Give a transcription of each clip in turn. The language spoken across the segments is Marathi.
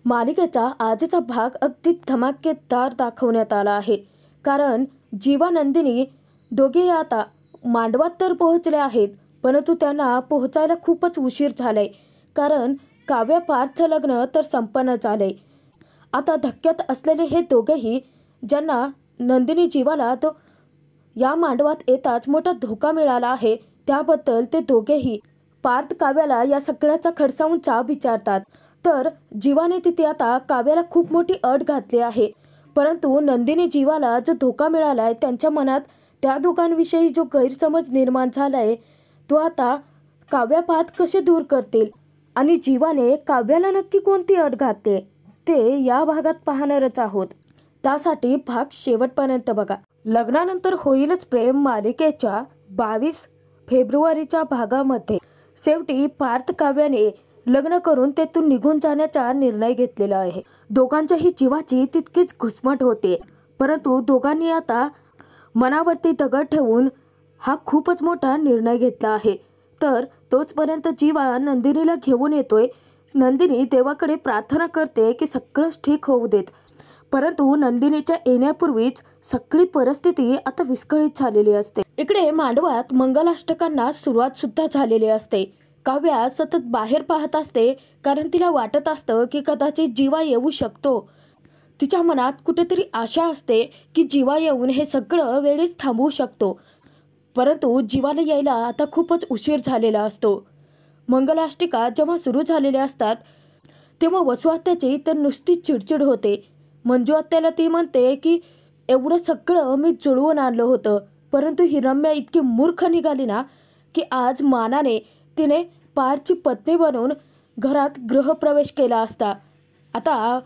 मालिकेचा आजचा भाग अगदी धमाकेदार दाखवण्यात आला आहे. कारण जीवा नंदिनी दोघेही आता मांडवात तर पोहोचले आहेत, परंतु त्यांना पोहोचायला खूपच उशीर झालाय. कारण काव्या पार्थचं लग्न तर संपन्न झालंय. आता धक्क्यात असलेले हे दोघेही, ज्यांना नंदिनी जीवाला तो या मांडवात येताच मोठा धोका मिळाला आहे, त्याबद्दल ते दोघेही पार्थ काव्याला या सगळ्याचा खडसावून विचारतात. तर जीवाने तिथे आता काव्याला खूप मोठी अट घातली आहे. परंतु नंदिनी जीवाला जो धोका मिळालाय, त्यांच्या मनात त्या दोघांविषयी जो गैरसमज निर्माण झालाय, तो आता काव्या पार्थ कसे दूर करतील आणि जीवाने काव्याला नक्की कोणती अट घातली ते या भागात पाहणारच आहोत. त्यासाठी भाग शेवटपर्यंत बघा. लग्नानंतर होईलच प्रेम मालिकेच्या 22 फेब्रुवारीच्या भागामध्ये शेवटी पार्थ काव्याने लग्न करून तेथून निघून जाण्याचा निर्णय घेतलेला आहे. दोघांच्याही जीवाची तितकीच घुसमट होते, परंतु दोघांनी आता मनावरती दगड ठेवून हा खूपच मोठा निर्णय घेतला आहे. तर तोचपर्यंत जीवा नंदिनीला घेऊन येतोय. नंदिनी देवाकडे प्रार्थना करते की सगळंच ठीक होऊ देत, परंतु नंदिनीच्या येण्यापूर्वीच सगळी परिस्थिती आता विस्कळीत झालेली असते. इकडे मांडवात मंगलाष्टकांना सुरुवात सुद्धा झालेली असते. काव्या सतत बाहेर पाहत असते, कारण तिला वाटत असतं की कदाचित जीवा येऊ शकतो. तिच्या मनात कुठेतरी आशा असते की जीवा येऊन हे सगळं वेळेस थांबवू शकतो. परंतु जीवाला यायला आता खूपच उशीर झालेला असतो. मंगलाष्टिका जेव्हा सुरू झालेल्या असतात, तेव्हा वसू आत्याची तर नुसती चिडचिड होते. मंजू आत्याला ती म्हणते की एवढं सगळं मी जुळवून आणलं होतं, परंतु ही रम्या इतकी मूर्ख निघाली ना, की आज मानाने तिने पार्थची पत्नी बनून घरात गृहप्रवेश केला असता. आता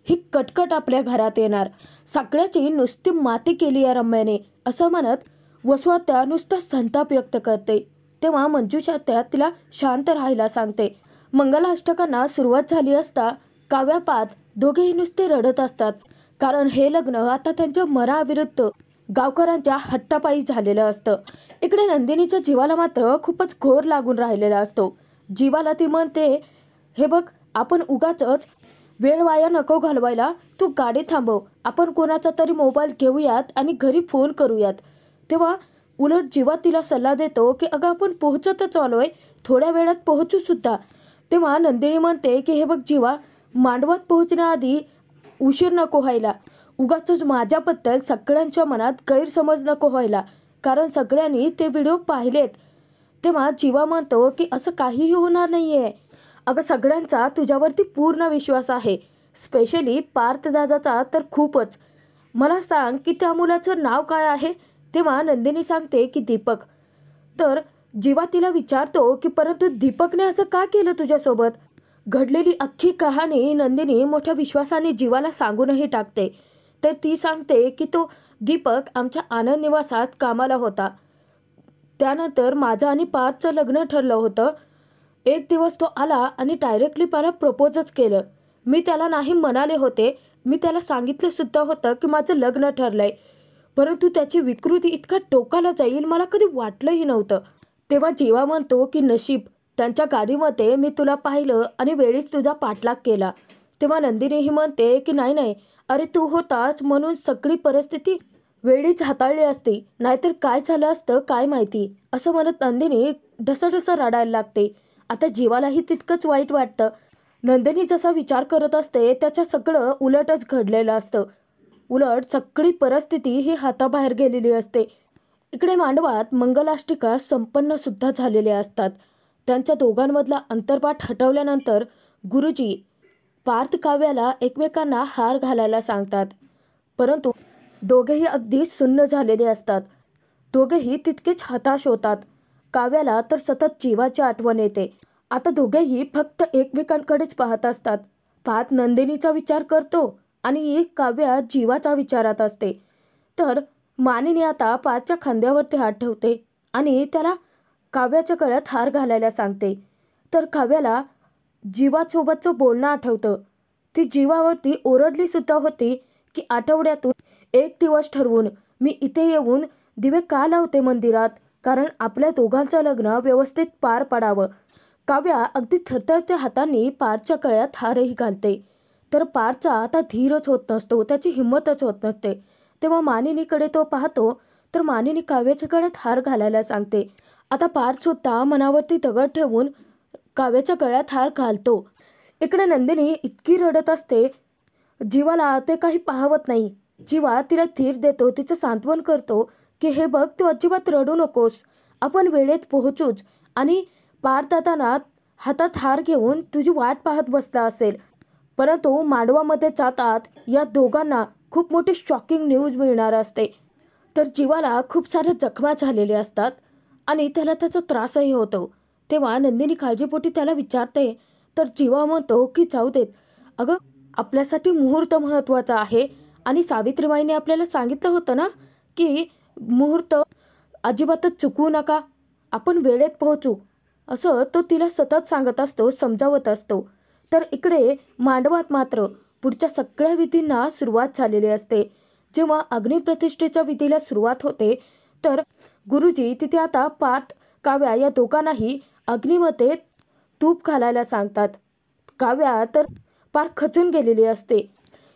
ही कटकट आपल्या घरात येणार. सगळ्याची नुसती माती केली या रम्याने, असं म्हणत वसू आत्या नुसता संताप व्यक्त करते. तेव्हा मंजूच्या आत्या तिला शांत राहायला सांगते. मंगलाष्टकांना सुरुवात झाली असता काव्या पार्थ दोघेही नुसते रडत असतात, कारण हे लग्न आता त्यांच्या मनाविरुद्ध गावकऱ्यांच्या हट्टापायी झालेलं असतं. इकडे नंदिनीच्या जीवाला मात्र खूपच घोर लागून राहिलेला असतो. जीवाला ती म्हणते, हे बघ, आपण उगाचच वेळ वाया नको घालवायला, तू गाडी थांबव, आपण कोणाचा तरी मोबाईल घेऊयात आणि घरी फोन करूयात. तेव्हा उलट जीवा तिला सल्ला देतो की अगं आपण पोहोचतच आलोय, थोड्या वेळात पोहोचू सुद्धा. तेव्हा नंदिनी म्हणते की हे बघ जीवा, मांडवात पोहोचण्याआधी उशीर नको व्हायला, उगाचच माझ्याबद्दल सगळ्यांच्या मनात गैरसमज नको व्हायला, कारण सगळ्यांनी ते व्हिडिओ पाहिलेत. तेव्हा जीवा म्हणतो की असं काहीही होणार नाहीये. अगं सगळ्यांचा तुझ्यावरती पूर्ण विश्वास आहे, स्पेशली पार्थ दादाचा तर खूपच. मला सांग की त्या मुलाचं नाव काय आहे? तेव्हा नंदिनी सांगते की दीपक. तर जीवा तिला विचारतो की परंतु दीपकने असं का केलं तुझ्यासोबत? घडलेली अख्खी कहाणी नंदिनी मोठ्या विश्वासाने जीवाला सांगूनही टाकते. तर ती सांगते की तो दीपक आमच्या आनंद निवासात कामाला होता. त्यानंतर माझं आणि पार्थचं लग्न ठरलं होतं. एक दिवस तो आला आणि डायरेक्टली मला प्रपोजच केलं. मी त्याला नाही म्हणाले होते, मी त्याला सांगितलं सुद्धा होतं की माझं लग्न ठरलंय, परंतु त्याची विकृती इतका टोकाला जाईल मला कधी वाटलंही नव्हतं. तेव्हा जीवा म्हणतो की नशीब, त्यांच्या गाडीमध्ये मी तुला पाहिलं आणि वेळीच तुझा पाठलाग केला. तेव्हा नंदिनीही म्हणते की नाही नाही, अरे तू होताच म्हणून सगळी परिस्थिती वेळीच हाताळली असती, नाहीतर काय झालं असतं काय माहिती, असं म्हणत नंदिनी ढसढसं रडायला लागते. आता जीवालाही तितकंच वाईट वाटतं. नंदिनी जसा विचार करत असते त्याच्या सगळं उलटच घडलेलं असतं. उलट सगळी परिस्थिती ही हाताबाहेर गेलेली असते. इकडे मांडवात मंगलाष्टिका संपन्न सुद्धा झालेल्या असतात. त्यांच्या दोघांमधला अंतर्पाठ हटवल्यानंतर गुरुजी पार्थ काव्याला एकमेकांना हार घालायला सांगतात, परंतु दोघेही अगदी सुन्न झालेले असतात. दोघेही तितकेच हताश होतात. काव्याला तर सतत जीवाची आठवण येते. आता दोघेही फक्त एकमेकांकडेच पाहत असतात. पार्थ नंदिनीचा विचार करतो आणि काव्या जीवाच्या विचारात असते. तर मानिनी आता पार्थच्या खांद्यावरती हात ठेवते आणि त्याला काव्याच्या गळ्यात हार घालायला सांगते. तर काव्याला जीवासोबतचं बोलणं आठवतं. ती जीवावरती ओरडली सुद्धा होती की आठवड्यातून एक दिवस ठरवून मी इथे येऊन दिवे का लावते मंदिरात, कारण आपल्या दोघांचं लग्न व्यवस्थित पार पडावं. काव्या अगदी थरथरत्या हातांनी पार्थच्या गळ्यात हारही घालते. तर पारचा आता धीरच होत नसतो, त्याची हिंमतच होत नसते. तेव्हा मानिनीकडे तो पाहतो, तर मानिनी काव्याच्या गळ्यात हार घालायला सांगते. आता पारसुद्धा मनावरती दगड ठेवून काव्याच्या गळ्यात हार घालतो. इकडे नंदिनी इतकी रडत असते, जीवाला ते काही पाहवत नाही. जीवा तिला धीर देतो, तिचं सांत्वन करतो की हे बघ, तू अजिबात रडू नकोस, आपण वेळेत पोहोचूच. आणि पारदादांना हातात हार घेऊन तुझी वाट पाहत बसला असेल. परंतु मांडवामध्ये जातात या दोघांना खूप मोठी शॉकिंग न्यूज मिळणार असते. तर जीवाला खूप साऱ्या जखमा झालेल्या असतात आणि त्याला त्याचा त्रासही होतो. तेव्हा नंदिनी काळजीपोटी त्याला विचारते, तर जीवा म्हणतो की जाऊ देत, अगं आपल्यासाठी मुहूर्त महत्त्वाचा आहे आणि सावित्रीबाईंनी आपल्याला सांगितलं होतं ना की मुहूर्त अजिबातच चुकवू नका, आपण वेळेत पोहोचू, असं तो तिला सतत सांगत असतो, समजावत असतो. तर इकडे मांडवात मात्र पुढच्या सगळ्या विधींना सुरुवात झालेली असते. जेव्हा अग्निप्रतिष्ठेच्या विधीला सुरुवात होते, तर गुरुजी तिथे आता पार्थ काव्या या दोघांनाही अग्नीमध्ये तूप घालायला सांगतात. काव्या तर पार खचून गेलेली असते.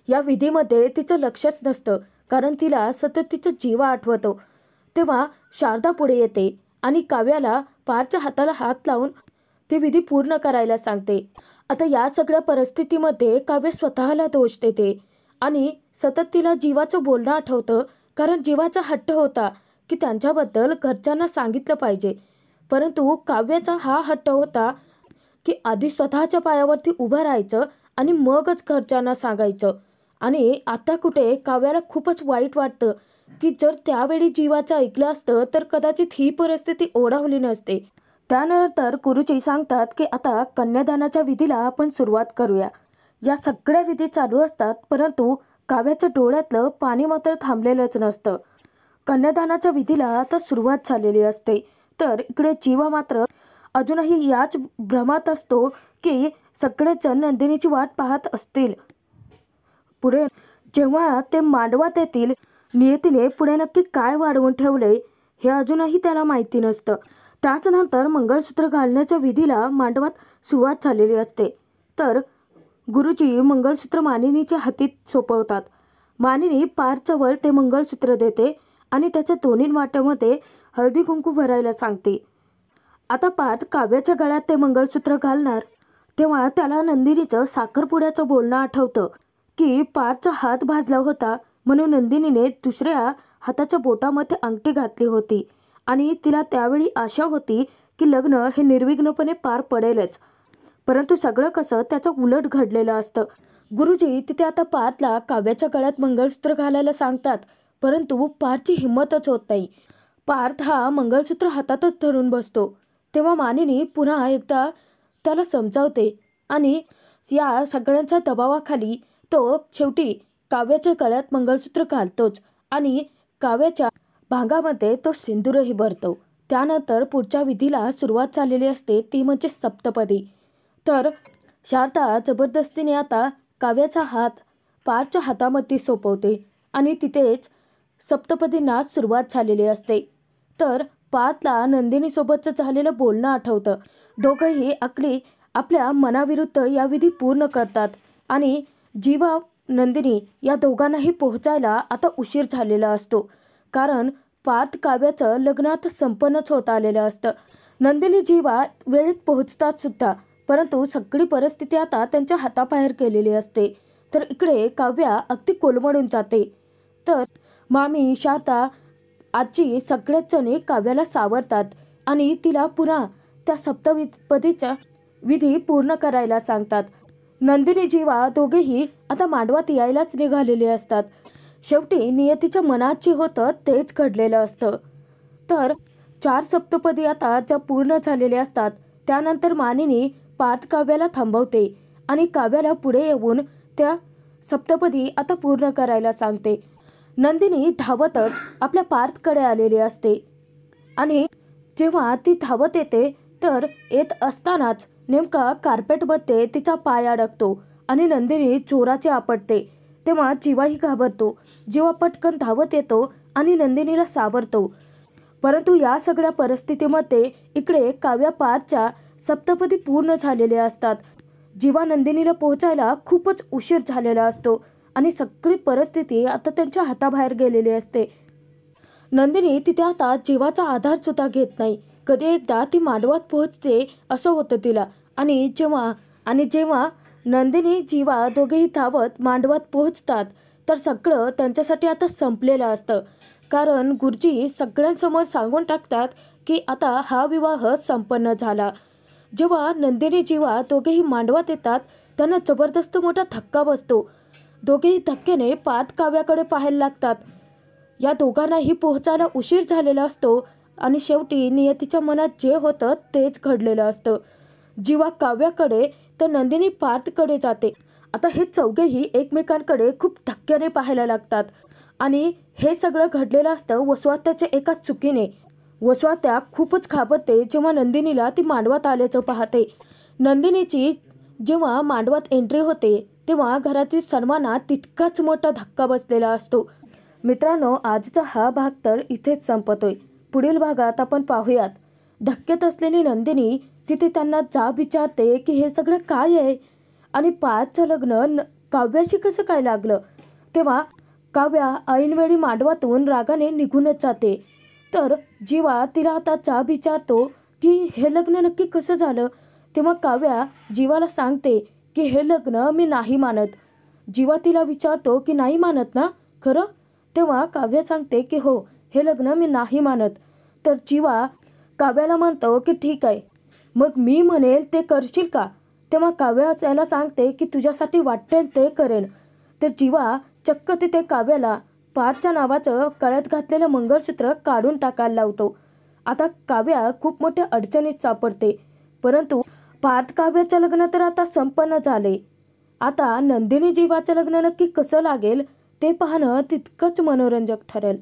या विधीमध्ये तिचं लक्षच नसतं, कारण तिला सतत तिचा जीवा आठवतो. तेव्हा शारदा पुढे येते आणि काव्याला पारच्या हाताला हात लावून ती विधी पूर्ण करायला सांगते. आता या सगळ्या परिस्थितीमध्ये काव्य स्वतःला दोष देते आणि सतत तिला जीवाचं बोलणं आठवतं, कारण जीवाचा हट्ट होता की त्यांच्याबद्दल घरच्यांना सांगितलं पाहिजे. परंतु काव्याचा हा हट्ट होता की आधी स्वतःच्या पायावरती उभं राहायचं आणि मगच घरच्यांना सांगायचं. आणि आता कुठे काव्याला खूपच वाईट वाटतं की जर त्यावेळी जीवाचं ऐकलं असतं तर कदाचित ही परिस्थिती ओढावली नसते. त्यानंतर गुरुजी सांगतात की आता कन्यादानाच्या विधीला आपण सुरुवात करूया. या सगळ्या विधी चालू असतात, परंतु काव्याच्या डोळ्यातलं पाणी मात्र थांबलेलंच नसतं. कन्यादानाच्या विधीला आता सुरुवात झालेली असते. तर इकडे जीवा मात्र अजूनही याच भ्रमात असतो की सगळेजण नंदिनीची वाट पाहत असतील. पुढे जेव्हा ते मांडवात येतील, नियतीने पुढे नक्की काय वाढवून ठेवले हे अजूनही त्याला माहिती नसतं. त्याच्यानंतर मंगळसूत्र घालण्याच्या विधीला मांडवात सुरुवात झालेली असते. तर गुरुजी मंगळसूत्र मानिनीच्या हाती सोपवतात. मानिनी पारजवळ ते मंगळसूत्र देते आणि त्याच्या दोन्ही वाट्यामध्ये हळदी कुंकू भरायला सांगते. आता पार्थ काव्याच्या गळ्यात ते मंगळसूत्र घालणार, तेव्हा त्याला नंदिनीचं साखरपुड्याचं बोलणं आठवतं की पारचा हात भाजला होता म्हणून नंदिनीने दुसऱ्या हाताच्या बोटामध्ये अंगठी घातली होती आणि तिला त्यावेळी आशा होती की लग्न हे निर्विघ्नपणे पार पडेलच. परंतु सगळं कसं त्याचं उलट घडलेलं असतं. गुरुजी तिथे आता पार्थला काव्याच्या गळ्यात मंगळसूत्र घालायला सांगतात, परंतु पार्थची हिंमतच होत नाही. पार्थ हा मंगळसूत्र हातातच धरून बसतो. तेव्हा मानिनी पुन्हा एकदा त्याला समजावते आणि या सगळ्यांच्या दबावाखाली तो शेवटी काव्याच्या गळ्यात मंगळसूत्र घालतोच आणि काव्याच्या भांगामध्ये तो सिंदूरही भरतो. त्यानंतर पुढच्या विधीला सुरुवात झालेली असते, ती म्हणजे सप्तपदी. तर शारदा जबरदस्तीने आता काव्याचा हात पारच्या हातामध्ये सोपवते आणि तिथेच सप्तपदींना सुरुवात झालेली असते. तर पार्थला नंदिनीसोबतचं झालेलं बोलणं आठवतं. दोघंही आपल्या मनाविरुद्ध या विधी पूर्ण करतात आणि जीवा नंदिनी या दोघांनाही पोहोचायला आता उशीर झालेला असतो, कारण पार्थ काव्याचं लग्न आता संपन्नच होत आलेलं असतं. नंदिनी जीवा वेळेत पोहोचतात सुद्धा, परंतु सगळी परिस्थिती आता त्यांच्या हाताबाहेर केलेली असते. तर इकडे काव्या अगदी कोलमडून जाते. तर मामी, शारदा, आजी सगळ्याच जणी काव्याला सावरतात आणि तिला पुन्हा त्या सप्तपदीचा विधी पूर्ण करायला सांगतात. नंदिनी जीवा दोघेही आता मांडवात यायलाच निघालेले असतात. शेवटी नियतीच्या मनात जे होतं तेच घडलेलं असतं. तर 4 सप्तपदी आता ज्या पूर्ण झालेल्या असतात, त्यानंतर मानिनी पार्थ काव्याला थांबवते आणि काव्याला पुढे येऊन त्या सप्तपदी आता पूर्ण करायला सांगते. नंदिनी धावतच आपल्या पार्थकडे आलेली असते आणि जेव्हा ती धावत येते तर येत असतानाच नेमका कार्पेटमध्ये तिचा पाय अडकतो आणि नंदिनी जोराचे आपटते. तेव्हा जीवाही घाबरतो. जीवा पटकन धावत येतो आणि नंदिनीला सावरतो. परंतु या सगळ्या परिस्थितीमध्ये इकडे काव्या पार्थच्या सप्तपदी पूर्ण झालेले असतात. जीवा नंदिनीला पोहोचायला खूपच उशीर झालेला असतो आणि सगळी परिस्थिती आता त्यांच्या हाताबाहेर गेलेली असते. नंदिनी तिथे आता जीवाचा आधार सुद्धा घेत नाही. कधी एकदा ती मांडवात पोहोचते असं होतं तिला. आणि जेव्हा नंदिनी जीवा दोघेही धावत मांडवात पोहोचतात तर सगळं त्यांच्यासाठी आता संपलेलं असतं. कारण गुरुजी सगळ्यांसमोर सांगून टाकतात की आता हा विवाह संपन्न झाला. जेव्हा नंदिनी जीवा दोघेही मांडवात येतात त्यांना जबरदस्त मोठा धक्का बसतो. दोघेही धक्क्याने पाहत काव्याकडे पाहायला लागतात. या दोघांनाही पोहोचायला उशीर झालेला असतो आणि शेवटी नियतीच्या मनात जे होतं तेच घडलेलं असतं. जीवा काव्याकडे तर नंदिनी पार्थकडे जाते. आता हे चौघेही एकमेकांकडे खूप धक्क्याने पाहायला लागतात आणि हे सगळं घडलेलं असतं वसवात्याच्या एका चुकीने. वसवात्या खूपच घाबरते जेव्हा नंदिनीला ती मांडवात आल्याचं पाहते. नंदिनीची जेव्हा मांडवात एंट्री होते तेव्हा घरातील सर्वांना तितकाच मोठा धक्का बसलेला असतो. मित्रांनो, आजचा हा भाग तर इथेच संपतोय. पुढील भागात आपण पाहूयात. धक्क्यात असलेली नंदिनी तिथे त्यांना विचारते की हे सगळं काय आहे आणि पार्थचं लग्न काव्याशी कसं काय लागलं. तेव्हा काव्या ऐनवेळी मांडवातून रागाने निघूनच जाते. तर जीवा तिला आता विचारतो की हे लग्न नक्की कसं झालं. तेव्हा काव्या जीवाला सांगते की हे लग्न मी नाही मानत. जीवा तिला विचारतो की नाही मानत ना खरं. तेव्हा काव्या सांगते की हो, हे लग्न मी नाही मानत. तर जीवा काव्याला म्हणतो की ठीक आहे, मग मी म्हणेल ते करशील का. तेव्हा काव्या त्याला सांगते की तुझ्यासाठी वाटेल ते करेन. तर जीवा चक्क तिथे काव्याला पार्थच्या नावाचं गळ्यात घातलेलं मंगळसूत्र काढून टाकायला लावतो. आता काव्या खूप मोठ्या अडचणीत सापडते. परंतु पार्थ काव्याचं लग्न तर आता संपन्न झाले. आता नंदिनी जीवाचं लग्न नक्की कसं लागेल ते पाहणं तितकंच मनोरंजक ठरेल.